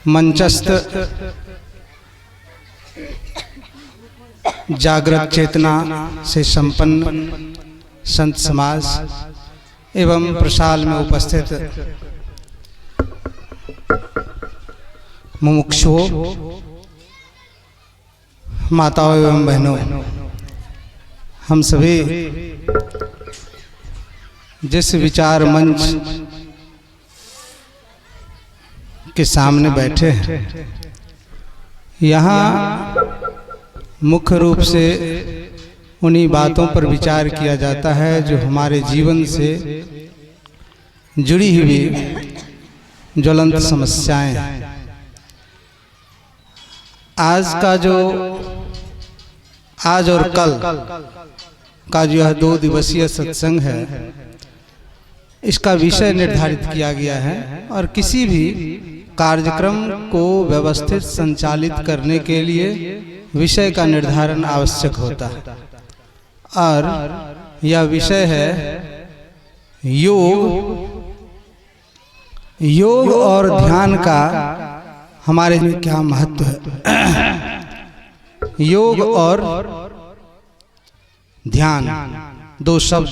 मंचस्थ जागृत चेतना से संपन्न संत समाज एवं प्रसाल में उपस्थित मुमुक्षुओं, माताओं एवं बहनों, हम सभी जिस विचार मंच के सामने बैठे हैं, यहाँ मुख्य रूप से उन्हीं बातों पर विचार किया जाता है जो हमारे जीवन से जुड़ी हुई ज्वलंत समस्याएं हैं। आज और कल का जो यह 2 दिवसीय सत्संग है, इसका विषय निर्धारित किया गया है और किसी भी कार्यक्रम को व्यवस्थित संचालित करने के लिए विषय का निर्धारण आवश्यक होता है और यह विषय है योग और ध्यान का हमारे में क्या महत्व है। योग और ध्यान 2 शब्द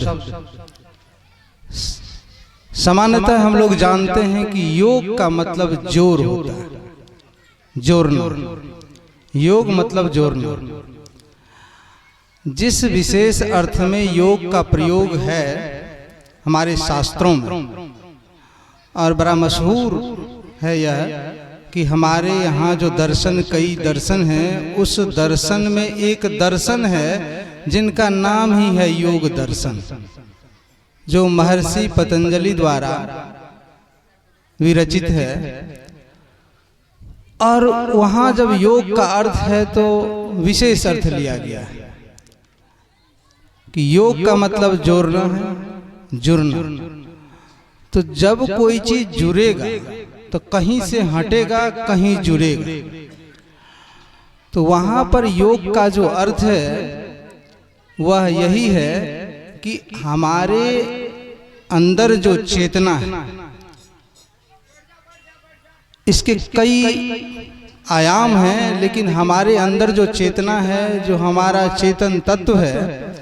सामान्यतः हम लोग जानते हैं कि योग का मतलब जोर होता है, जोड़ना। योग मतलब जोड़ना। जिस विशेष अर्थ में योग का प्रयोग है हमारे शास्त्रों में, और बड़ा मशहूर है यह कि हमारे यहाँ जो दर्शन, कई दर्शन हैं, उस दर्शन में एक दर्शन है जिनका नाम ही है योग दर्शन, जो महर्षि पतंजलि द्वारा विरचित है। और वहाँ जब योग का अर्थ है तो विशेष अर्थ लिया गया है कि योग का मतलब जोड़ना है, जुड़ना। तो जब कोई चीज जुड़ेगा तो कहीं से हटेगा, कहीं जुड़ेगा। तो वहां पर योग का जो अर्थ है वह यही है कि हमारे अंदर जो चेतना है, इसके कई आयाम हैं, लेकिन हमारे अंदर जो चेतना है, जो हमारा चेतन तत्व है,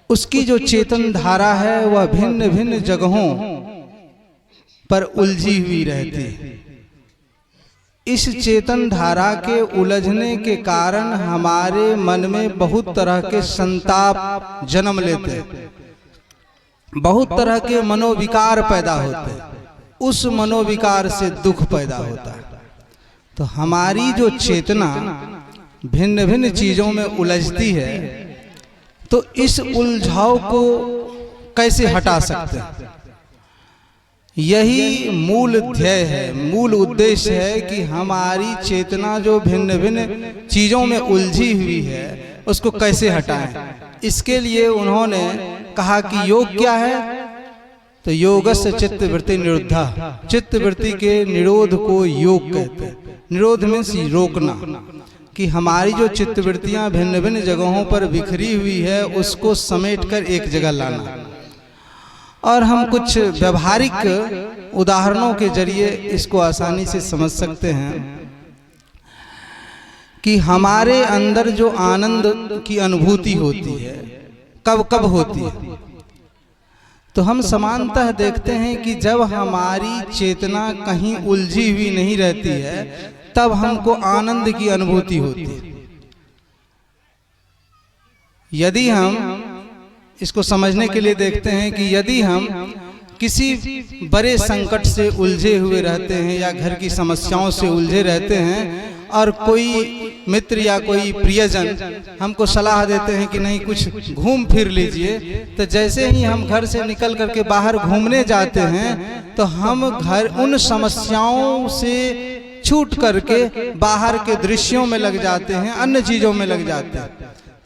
उसकी जो चेतन धारा है वह भिन्न भिन्न जगहों पर उलझी हुई रहती है। इस चेतन धारा के उलझने के कारण हमारे मन में बहुत तरह के संताप जन्म लेते हैं, बहुत तरह के मनोविकार पैदा होते हैं, उस मनोविकार से दुख पैदा होता है। तो हमारी जो चेतना भिन्न भिन्न चीजों में उलझती है, तो इस उलझाव को कैसे हटा सकते हैं? यही मूल ध्येय है, मूल उद्देश्य है कि हमारी चेतना जो भिन्न भिन्न चीजों में उलझी हुई है उसको कैसे हटाएं। इसके लिए उन्होंने कहा कि योग क्या है, तो योगस्य चित्तवृत्ति निरुद्धा, चित्तवृत्ति के निरोध को योग कहते हैं। निरोध मीन्स रोकना, कि हमारी जो चित्तवृत्तियां भिन्न भिन्न जगहों पर बिखरी हुई है उसको समेटकर एक जगह लाना। और हम कुछ व्यवहारिक उदाहरणों के जरिए इसको आसानी से समझ सकते हैं कि हमारे अंदर जो आनंद की अनुभूति होती है कब कब होती है। तो हम समानतः देखते हैं कि जब हमारी चेतना कहीं उलझी हुई नहीं रहती है तब हमको आनंद की अनुभूति होती है। यदि हम इसको समझने के लिए देखते हैं कि यदि हम किसी बड़े संकट से उलझे हुए रहते हैं या घर की समस्याओं से उलझे रहते हैं और कोई मित्र या कोई प्रियजन हमको सलाह देते हैं कि नहीं कुछ घूम फिर लीजिए, तो जैसे ही हम घर से निकल करके बाहर घूमने जाते हैं तो हम घर उन समस्याओं से छूट करके बाहर के दृश्यों में लग जाते हैं, अन्य चीजों में लग जाते हैं।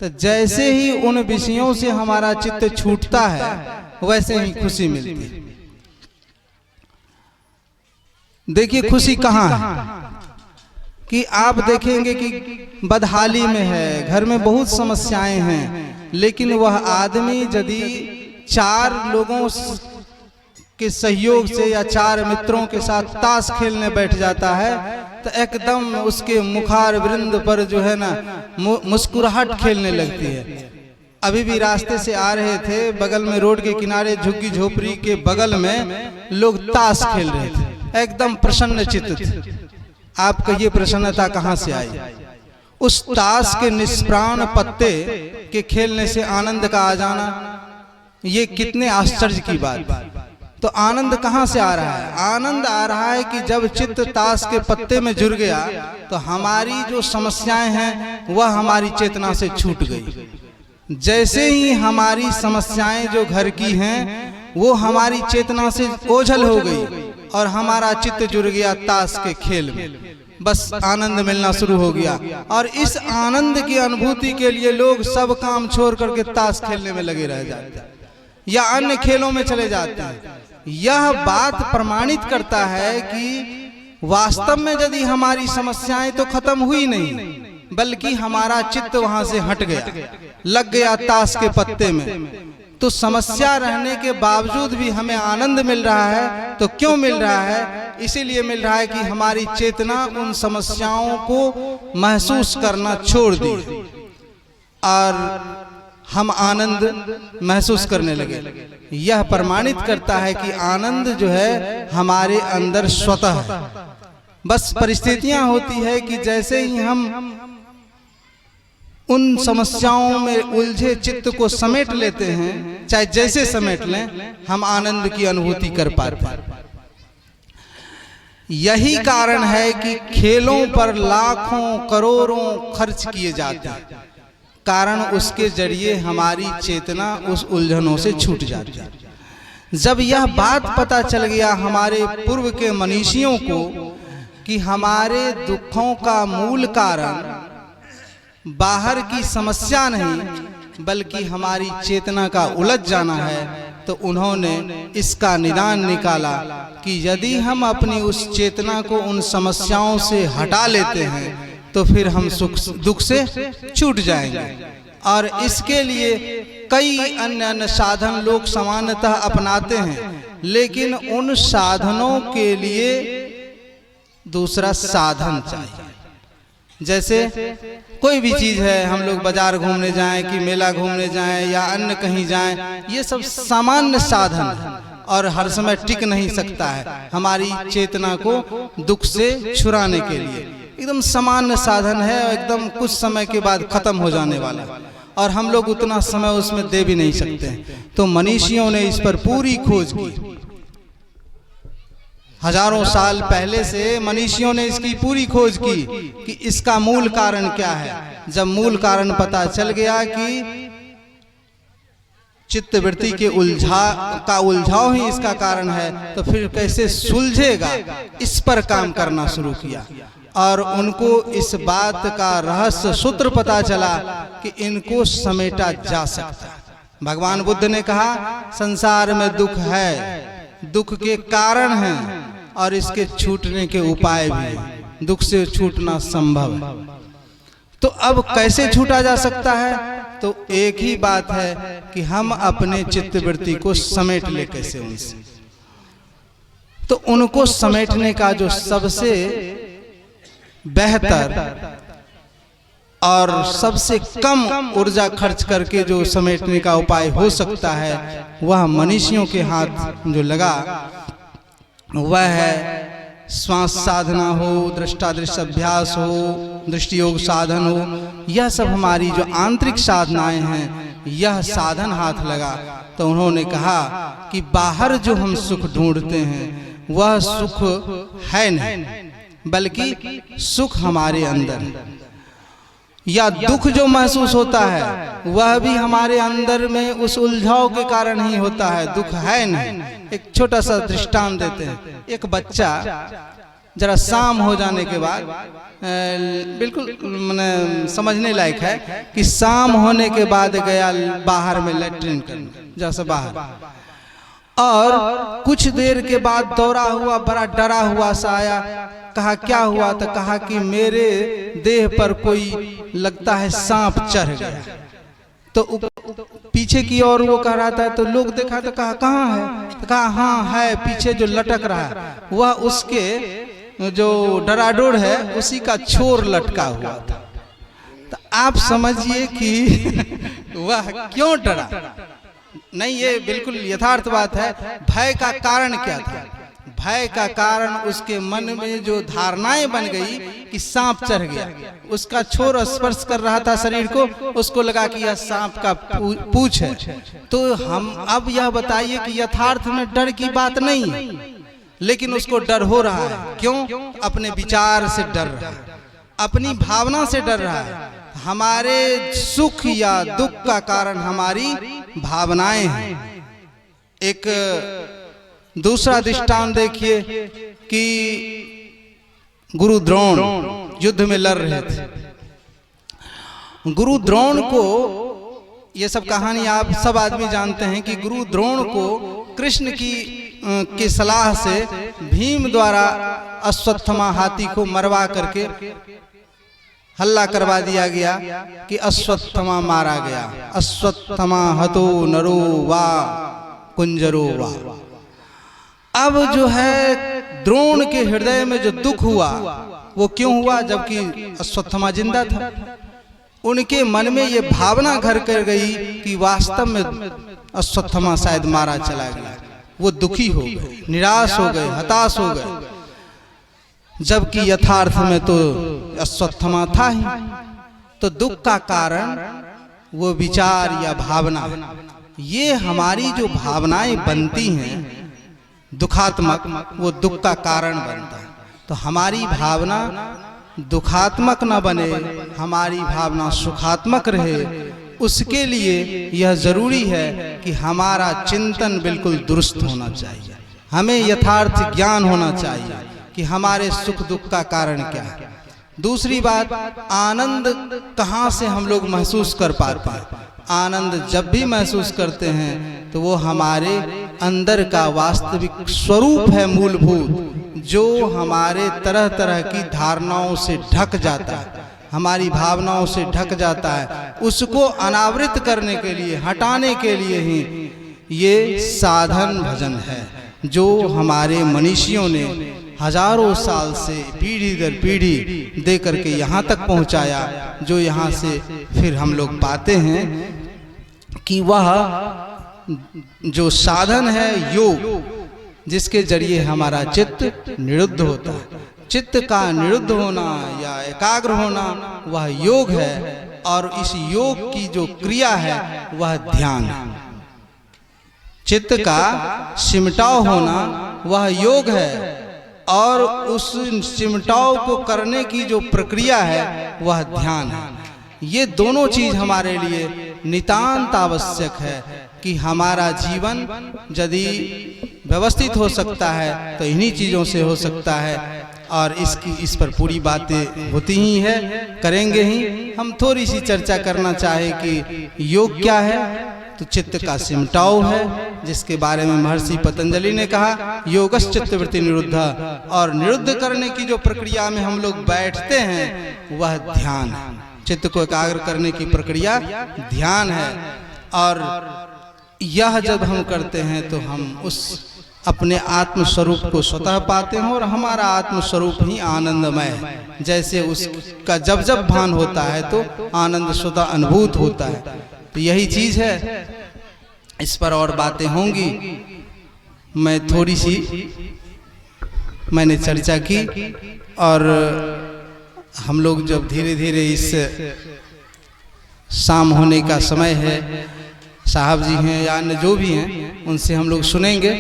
तो जैसे ही उन विषयों से हमारा चित्त छूटता है वैसे ही खुशी मिलती है। देखिए खुशी कहाँ है कि आप देखेंगे कि बदहाली में है, घर में बहुत समस्याएं हैं, लेकिन वह आदमी यदि 4 लोगों के सहयोग से या 4 मित्रों के साथ ताश खेलने बैठ जाता है तो एकदम उसके मुखार वृंद पर जो है ना मुस्कुराहट खेलने लगती है। अभी भी रास्ते से आ रहे थे, बगल में रोड के किनारे झुग्गी झोपड़ी के बगल में लोग ताश खेल रहे थे, एकदम प्रसन्न चित्त थे। आप कहिए प्रसन्नता कहाँ से आई? उस ताश के निष्प्राण पत्ते के खेलने से आनंद का आ जाना, ये कितने आश्चर्य की बात। तो आनंद कहाँ से आ रहा है? आनंद आ रहा है कि जब चित्त ताश के पत्ते में जुड़ गया तो हमारी जो समस्याएं हैं वह हमारी चेतना से छूट गई। जैसे ही हमारी समस्याएं जो घर की हैं वो हमारी चेतना से ओझल हो गई और हमारा चित्त जुड़ गया ताश के खेल में, बस आनंद मिलना शुरू हो गया। और इस आनंद की अनुभूति के लिए लोग सब काम छोड़ करके ताश खेलने में लगे रह जाते हैं या अन्य खेलों में चले जाते हैं। यह बात प्रमाणित करता है कि वास्तव में यदि हमारी समस्याएं तो खत्म हुई नहीं, बल्कि हमारा चित्त वहां से हट गया, लग गया ताश के पत्ते में। तो समस्या रहने के बावजूद भी हमें आनंद मिल रहा है। तो क्यों मिल रहा है? इसीलिए मिल रहा है कि हमारी चेतना उन समस्याओं को महसूस करना छोड़ दी और हम आनंद महसूस करने लगे। यह प्रमाणित करता है कि आनंद जो है हमारे अंदर स्वतः है। बस परिस्थितियां होती है कि जैसे ही हम उन समस्याओं में उलझे चित्त को समेट लेते हैं, चाहे जैसे समेट लें, हम आनंद की अनुभूति कर पाते हैं। यही कारण है कि खेलों पर लाखों करोड़ों खर्च किए जाते हैं, कारण उसके जरिए हमारी चेतना उस उलझनों से छूट जाती है। जब यह बात पता चल गया हमारे पूर्व के मनीषियों को कि हमारे दुखों का मूल कारण बाहर की समस्या नहीं बल्कि हमारी चेतना का उलझ जाना है, तो उन्होंने इसका निदान निकाला कि यदि हम अपनी उस चेतना को उन समस्याओं से हटा लेते हैं तो फिर हम दुख से छूट जाएंगे। और इसके लिए कई अन्य साधन लोग सामान्यतः अपनाते हैं, लेकिन उन साधनों के लिए दूसरा साधन चाहिए। जैसे कोई भी चीज है, हम लोग बाजार घूमने जाएं कि मेला घूमने जाएं या अन्य कहीं जाएं, ये सब सामान्य साधन है और हर समय टिक नहीं सकता है। हमारी चेतना को दुख से छुड़ाने के लिए एकदम सामान्य साधन है, एकदम कुछ समय के बाद खत्म हो जाने वाला, और हम लोग उतना समय उसमें दे भी नहीं सकते हैं। तो मनीषियों ने इस पर पूरी खोज की। हजारों साल पहले से मनीषियों ने इसकी पूरी खोज की कि इसका मूल कारण क्या है। जब मूल कारण पता चल गया कि चित्त वृत्ति के उलझाव ही इसका कारण है, तो फिर कैसे सुलझेगा, इस पर काम करना शुरू किया। और उनको इस बात का रहस्य सूत्र पता चला कि इनको समेटा जा सकता है। भगवान बुद्ध ने कहा संसार में दुख है, दुख के कारण हैं और इसके छूटने के उपाय भी हैं। दुख से छूटना संभव है। तो अब कैसे छूटा जा सकता है? तो एक ही बात है कि हम अपने चित्त वृत्ति को समेट ले कैसे उनसे। तो उनको समेटने का जो सबसे बेहतर और सबसे कम ऊर्जा खर्च करके जो समेटने का उपाय हो सकता है, वह मनीषियों के हाथ जो लगा वह है श्वास साधना हो, दृष्टादृश्य अभ्यास हो, दृष्टि योग साधन हो। यह सब हमारी जो आंतरिक साधनाएं हैं, यह साधन हाथ लगा। तो उन्होंने कहा कि बाहर जो हम सुख ढूंढते हैं वह सुख है नहीं, बल्कि सुख हमारे अंदर। या दुख जो महसूस होता है वह भी हमारे अंदर में उस उलझाव के कारण ही होता है, दुख है नहीं। एक छोटा सा दृष्टांत देते हैं। एक बच्चा जरा शाम हो जाने के बाद बिल्कुल मैंने समझने लायक है कि शाम होने के बाद गया बाहर में लैट्रिन करने, जैसे बाहर, और कुछ देर के बाद दौड़ा हुआ बड़ा डरा हुआ सा आया। कहा क्या हुआ? तो कहा कि मेरे देह पर कोई लगता है सांप चढ़ गया। तो पीछे की ओर वो कह रहा था, तो लोग देखा तो कहा कहाँ है? तो कहा हाँ है, पीछे जो लटक रहा है वह उसके जो डराडोर है उसी का छोर लटका हुआ था। तो आप समझिए कि वह क्यों डरा। नहीं, ये बिल्कुल यथार्थ बात है। भय का कारण क्या था? भय का कारण उसके मन में जो धारणाएं बन गई कि सांप चढ़ गया, उसका छोर स्पर्श कर रहा था शरीर को, उसको लगा कि यह सांप का पूंछ है। तो हम अब यह बताइए कि यथार्थ में डर की बात नहीं है, लेकिन उसको डर हो रहा है। क्यों? अपने विचार से डर रहा है, अपनी भावना से डर रहा है। हमारे सुख या दुख का कारण हमारी भावनाएं हैं। एक दूसरा दृष्टांत देखिए कि गुरु द्रोण युद्ध में लड़ रहे थे। गुरु द्रोण को, ये सब कहानी आप सब आदमी जानते हैं कि गुरु द्रोण को कृष्ण की सलाह से भीम द्वारा अश्वत्थामा हाथी को मरवा करके हल्ला करवा दिया गया कि अश्वत्थामा मारा गया। अश्वत्थामा हतो नरो वा कुंजरो वा। अब जो है द्रोण के हृदय में जो दुख हुआ वो क्यों हुआ? जबकि अश्वत्थामा जिंदा था। उनके मन में ये भावना घर कर गई कि वास्तव में अश्वत्थामा शायद मारा चला गया। वो दुखी हो गए, निराश हो गए, हताश हो गए, जबकि यथार्थ में तो अश्वत्थामा था ही। तो दुख का कारण वो विचार या भावना। ये हमारी जो भावनाएं बनती हैं दुखात्मक, वो दुख का कारण बनता है। तो हमारी भावना दुखात्मक न बने, हमारी भावना सुखात्मक रहे, उसके लिए यह जरूरी है कि हमारा चिंतन बिल्कुल दुरुस्त होना चाहिए। हमें यथार्थ ज्ञान होना चाहिए कि हमारे सुख दुख का कारण क्या है। दूसरी बात, आनंद कहाँ से हम लोग महसूस कर पाते हैं? आनंद जब भी महसूस करते हैं तो वो हमारे अंदर का वास्तविक स्वरूप है, मूलभूत, जो हमारे तरह तरह की धारणाओं से ढक जाता है, हमारी भावनाओं से ढक जाता है। उसको अनावृत करने के लिए, हटाने के लिए ही ये साधन भजन है, जो हमारे मनीषियों ने हजारों साल से पीढ़ी दर पीढ़ी दे करके यहाँ तक पहुँचाया। जो यहाँ से फिर हम लोग पाते हैं कि वह जो साधन है योग, जिसके जरिए हमारा चित्त निरुद्ध होता है। चित्त का निरुद्ध होना या एकाग्र होना वह योग है, और इस योग की जो क्रिया है वह ध्यान है। चित्त का सिमटाव होना वह योग है, और उस सिमटाव को करने की जो प्रक्रिया है वह ध्यान है। ये दोनों चीज हमारे लिए नितांत आवश्यक है कि हमारा जीवन यदि व्यवस्थित हो सकता है तो इन्हीं चीज़ों से हो सकता है। और इस पर पूरी बातें होती ही है, करेंगे ही। हम थोड़ी सी चर्चा करना चाहे कि योग क्या है, तो चित्त का सिमटाव है, जिसके बारे में महर्षि पतंजलि ने कहा योगश्च चित्तवृत्ति निरुद्ध। और निरुद्ध करने की जो प्रक्रिया में हम लोग बैठते हैं वह ध्यान है। चित्त को एकाग्र करने की प्रक्रिया ध्यान है, और यह जब हम करते हैं तो हम उस अपने आत्म स्वरूप को स्वतः पाते हैं, और हमारा आत्म स्वरूप ही आनंदमय है। जैसे उसका जब जब भान होता है तो आनंद स्वतः अनुभूत होता है। तो यही चीज है। इस पर और बातें होंगी, मैं थोड़ी सी मैंने चर्चा की। और हम लोग जब धीरे धीरे इस शाम होने का समय है, साहब जी हैं या अन्य जो भी हैं उनसे हम लोग सुनेंगे।